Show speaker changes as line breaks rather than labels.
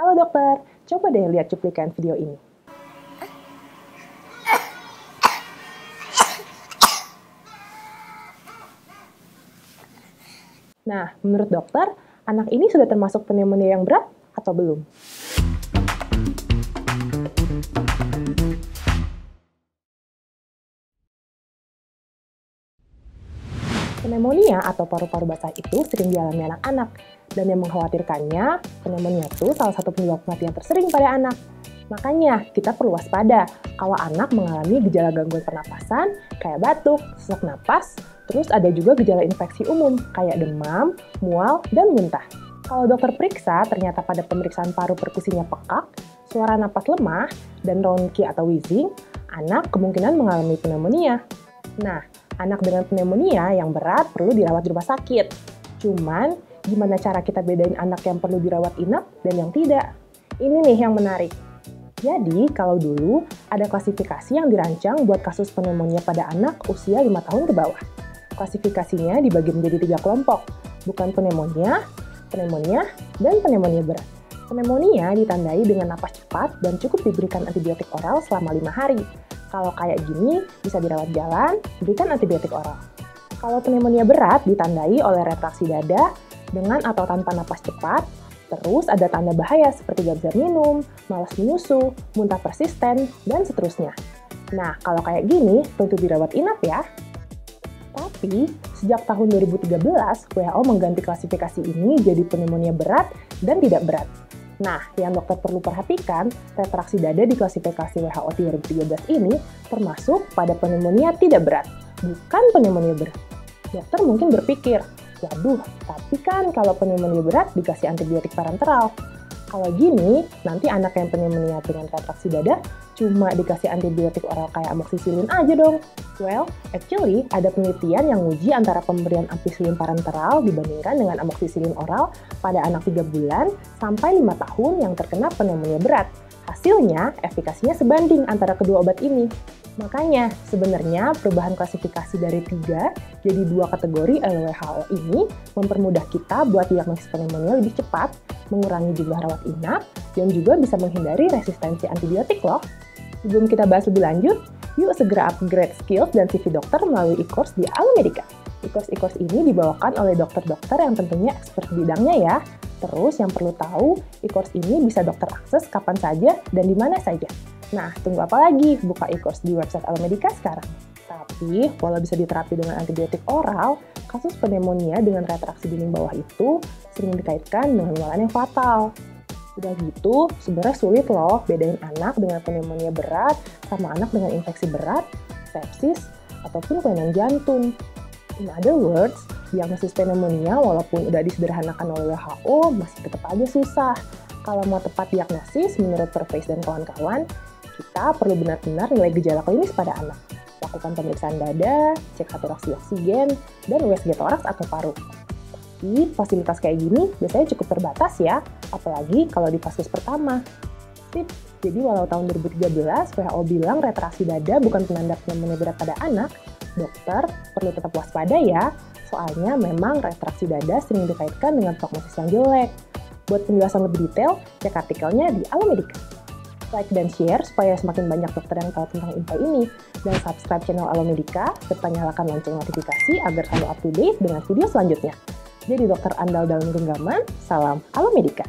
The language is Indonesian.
Halo dokter, coba deh lihat cuplikan video ini. Nah, menurut dokter, anak ini sudah termasuk pneumonia yang berat atau belum? Pneumonia atau paru-paru basah itu sering dialami anak-anak, dan yang mengkhawatirkannya, pneumonia itu salah satu penyebab kematian tersering pada anak. Makanya, kita perlu waspada kalau anak mengalami gejala gangguan pernapasan, kayak batuk, sesak napas, terus ada juga gejala infeksi umum, kayak demam, mual, dan muntah. Kalau dokter periksa, ternyata pada pemeriksaan paru perkusinya pekak, suara napas lemah, dan ronki atau wheezing, anak kemungkinan mengalami pneumonia. Nah, anak dengan pneumonia yang berat perlu dirawat di rumah sakit. Cuman, gimana cara kita bedain anak yang perlu dirawat inap dan yang tidak? Ini nih yang menarik. Jadi, kalau dulu ada klasifikasi yang dirancang buat kasus pneumonia pada anak usia 5 tahun ke bawah. Klasifikasinya dibagi menjadi 3 kelompok, bukan pneumonia, pneumonia, dan pneumonia berat. Pneumonia ditandai dengan napas cepat dan cukup diberikan antibiotik oral selama 5 hari. Kalau kayak gini, bisa dirawat jalan, berikan antibiotik oral. Kalau pneumonia berat ditandai oleh retraksi dada dengan atau tanpa napas cepat, terus ada tanda bahaya seperti gak bisa minum, malas menyusu, muntah persisten, dan seterusnya. Nah, kalau kayak gini, tentu dirawat inap ya. Tapi, sejak tahun 2013, WHO mengganti klasifikasi ini jadi pneumonia berat dan tidak berat. Nah, yang dokter perlu perhatikan, retraksi dada di klasifikasi WHO 2013 ini termasuk pada pneumonia tidak berat, bukan pneumonia berat. Dokter mungkin berpikir, waduh, tapi kan kalau pneumonia berat dikasih antibiotik parenteral. Kalau gini, nanti anak yang pneumonia dengan retraksi dada cuma dikasih antibiotik oral kayak amoxicillin aja dong. Well, actually ada penelitian yang nguji antara pemberian ampicillin parenteral dibandingkan dengan amoxicillin oral pada anak 3 bulan sampai 5 tahun yang terkena pneumonia berat. Hasilnya, efikasinya sebanding antara kedua obat ini. Makanya, sebenarnya perubahan klasifikasi dari 3 jadi 2 kategori oleh WHO ini mempermudah kita buat diagnosis pneumonia lebih cepat, mengurangi jumlah rawat inap, dan juga bisa menghindari resistensi antibiotik loh. Sebelum kita bahas lebih lanjut, yuk segera upgrade skills dan CV dokter melalui e-course di Alomedica. E-course ini dibawakan oleh dokter-dokter yang tentunya expert di bidangnya ya. Terus yang perlu tahu, e-course ini bisa dokter akses kapan saja dan di mana saja. Nah, tunggu apa lagi? Buka e-course di website Alomedica sekarang. Tapi, walau bisa diterapi dengan antibiotik oral, kasus pneumonia dengan retraksi dinding bawah itu sering dikaitkan dengan penularan yang fatal. Udah gitu, sebenarnya sulit loh bedain anak dengan pneumonia berat sama anak dengan infeksi berat, sepsis, ataupun kelainan jantung. In other words, diagnosis pneumonia walaupun udah disederhanakan oleh WHO masih tetap aja susah. Kalau mau tepat diagnosis menurut Pervez dan kawan-kawan, kita perlu benar-benar nilai gejala klinis pada anak. Lakukan pemeriksaan dada, cek saturasi oksigen, dan USG toraks atau paru. Tapi fasilitas kayak gini biasanya cukup terbatas ya, apalagi kalau di fase pertama. Sip, jadi walau tahun 2013 WHO bilang retraksi dada bukan penanda pneumonia berat pada anak, dokter perlu tetap waspada ya, soalnya memang retraksi dada sering dikaitkan dengan prognosis yang jelek. Buat penjelasan lebih detail, cek artikelnya di Alomedica. Like dan share supaya semakin banyak dokter yang tahu tentang info ini, dan subscribe channel Alomedica, serta nyalakan lonceng notifikasi agar selalu up to date dengan video selanjutnya. Jadi dokter andal dalam genggaman, salam Alomedica.